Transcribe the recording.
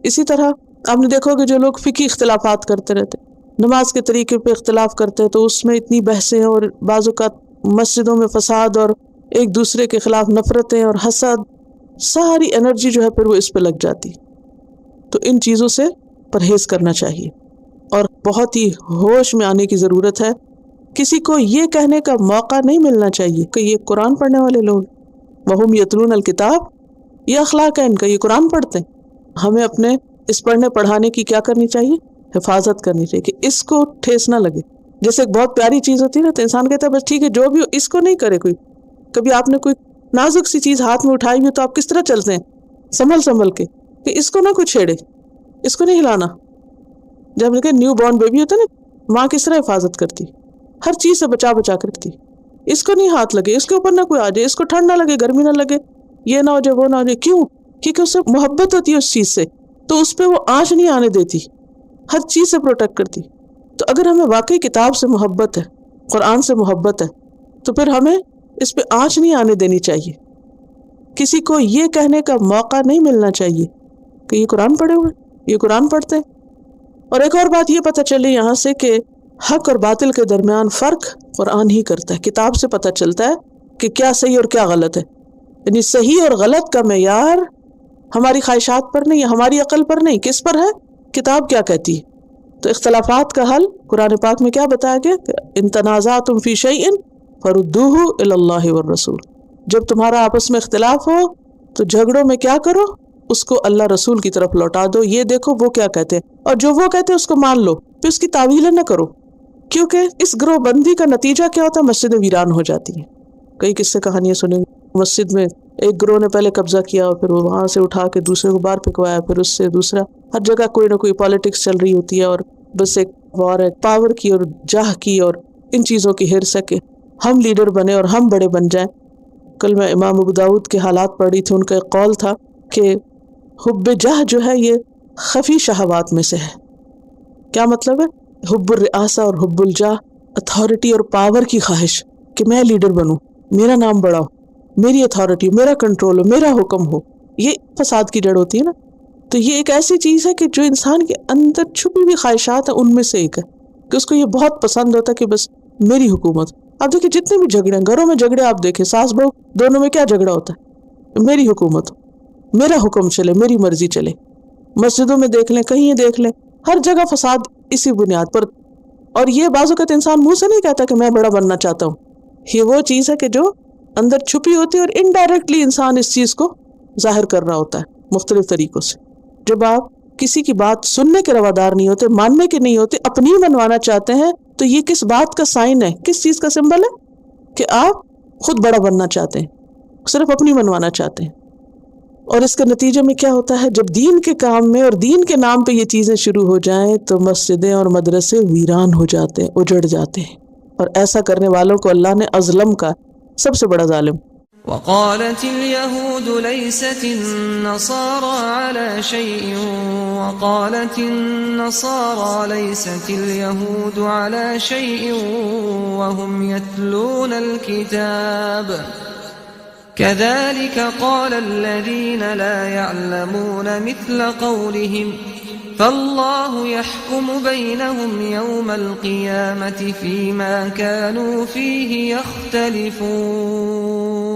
اسی طرح آپ نے دیکھو کہ جو لوگ فقہی اختلافات کرتے رہتے، نماز کے طریقے پہ اختلاف کرتے ہیں، تو اس میں اتنی بحثیں اور بعض اوقات مسجدوں میں فساد اور ایک دوسرے کے خلاف نفرتیں اور حسد، ساری انرجی جو ہے پھر وہ اس پہ لگ جاتی. تو ان چیزوں سے پرہیز کرنا چاہیے اور بہت ہی ہوش میں آنے کی ضرورت ہے. کسی کو یہ کہنے کا موقع نہیں ملنا چاہیے کہ یہ قرآن پڑھنے والے لوگ وہم یتلون الکتاب، یہ اخلاق ہے ان کا، یہ قرآن پڑھتے ہیں. ہمیں اپنے اس پڑھنے پڑھانے کی کیا کرنی چاہیے؟ حفاظت کرنی چاہیے کہ اس کو ٹھیس نہ لگے. جیسے ایک بہت پیاری چیز ہوتی ہے نا، تو انسان کہتا ہے بس ٹھیک ہے جو بھی ہو اس کو نہیں کرے کوئی. کبھی آپ نے کوئی نازک سی چیز ہاتھ میں اٹھائی ہوئی تو آپ کس طرح چلتے ہیں؟ سنبھل کے کہ اس کو نہ کوئی چھیڑے، اس کو نہیں ہلانا. جب کہ نیو بورن بیبی ہوتا ہے نا، ماں کس طرح حفاظت کرتی، ہر چیز سے بچا کے رکھتی. اس کو نہیں ہاتھ لگے، اس کے اوپر نہ کوئی آ جائے، اس کو ٹھنڈ نہ لگے، گرمی نہ لگے، یہ نہ ہو جائے، وہ نہ ہو جائے. کیوں؟ کیونکہ اس سے محبت ہوتی ہے اس چیز سے، تو اس پہ وہ آنچ نہیں آنے دیتی، ہر چیز سے پروٹیکٹ کرتی. تو اگر ہمیں واقعی کتاب سے محبت ہے، قرآن سے محبت ہے، تو پھر ہمیں اس پہ آنچ نہیں آنے دینی چاہیے. کسی کو یہ کہنے کا موقع نہیں ملنا چاہیے کہ یہ قرآن پڑھے ہوئے، یہ قرآن پڑھتے ہیں. اور ایک اور بات یہ پتہ چلی یہاں سے کہ حق اور باطل کے درمیان فرق قرآن ہی کرتا ہے. کتاب سے پتہ چلتا ہے کہ کیا صحیح اور کیا غلط ہے. یعنی صحیح اور غلط کا معیار ہماری خواہشات پر نہیں، ہماری عقل پر نہیں، کس پر ہے؟ کتاب کیا کہتی ہے. تو اختلافات کا حل قرآن پاک میں کیا بتایا گیا؟ ان تنازعتم فی شیء فردوہ الی اللہ والرسول. جب تمہارا آپس میں اختلاف ہو تو جھگڑوں میں کیا کرو؟ اس کو اللہ رسول کی طرف لوٹا دو. یہ دیکھو وہ کیا کہتے ہیں، اور جو وہ کہتے ہیں اس کو مان لو، پھر اس کی تعویلیں نہ کرو. کیونکہ اس گروہ بندی کا نتیجہ کیا ہوتا ہے؟ مسجدیں ویران ہو جاتی ہیں. کئی قصے کہانیاں سنیں، مسجد میں ایک گروہ نے پہلے قبضہ کیا اور پھر وہ وہاں سے اٹھا کے دوسرے کو باہر پھینکوایا، پھر اس سے دوسرا. ہر جگہ کوئی نہ کوئی پالیٹکس چل رہی ہوتی ہے، اور بس ایک وار ہے پاور کی اور جاہ کی اور ان چیزوں کی ہرس ہے کہ ہم لیڈر بنے اور ہم بڑے بن جائیں. کل میں امام ابو داؤد کے حالات پڑھ رہی تھی، ان کا ایک قول تھا کہ حب جاہ جو ہے یہ خفی شہوات میں سے ہے. کیا مطلب ہے؟ حب الرئاسہ اور حب الجاہ، اتھارٹی اور پاور کی خواہش کہ میں لیڈر بنوں، میرا نام بڑا ہو، میری اتھارٹی، میرا کنٹرول ہو، میرا حکم ہو. یہ فساد کی جڑ ہوتی ہے نا. تو یہ ایک ایسی چیز ہے کہ جو انسان کے اندر چھپی ہوئی خواہشات ہیں ان میں سے ایک ہے کہ اس کو یہ بہت پسند ہوتا ہے کہ بس میری حکومت. آپ دیکھیں جتنے بھی جھگڑے ہیں گھروں میں، جھگڑے آپ دیکھیں ساس بہو دونوں میں کیا جھگڑا ہوتا ہے؟ میری حکومت، میرا حکم چلے، میری مرضی چلے. مسجدوں میں دیکھ لیں، کہیں دیکھ لیں، ہر جگہ فساد اسی بنیاد پر. اور یہ بعض اوقات انسان منہ سے نہیں کہتا کہ میں بڑا بننا چاہتا ہوں. یہ وہ چیز ہے کہ جو اندر چھپی ہوتی ہے اور انڈائریکٹلی انسان اس چیز کو ظاہر کر رہا ہوتا ہے مختلف طریقوں سے. جب آپ کسی کی بات سننے کے روادار نہیں ہوتے، ماننے کے نہیں ہوتے، اپنی منوانا چاہتے ہیں، تو یہ کس بات کا سائن ہے، کس چیز کا سمبل ہے؟ کہ آپ خود بڑا بننا چاہتے ہیں، صرف اپنی منوانا چاہتے ہیں. اور اس کے نتیجے میں کیا ہوتا ہے؟ جب دین کے کام میں اور دین کے نام پہ یہ چیزیں شروع ہو جائیں تو مسجدیں اور مدرسے ویران ہو جاتے ہیں، اجڑ جاتے ہیں. اور ایسا کرنے والوں کو اللہ نے اظلم کا، سب سے بڑا ظالم. وقالت اليهود ليست النصارى على شيء وقالت النصارى ليست اليهود على شيء وهم يتلون الكتاب كذلك قال الذين لا يعلمون مثل قولهم فالله يحكم بينهم يوم القيامة فيما كانوا فيه يختلفون.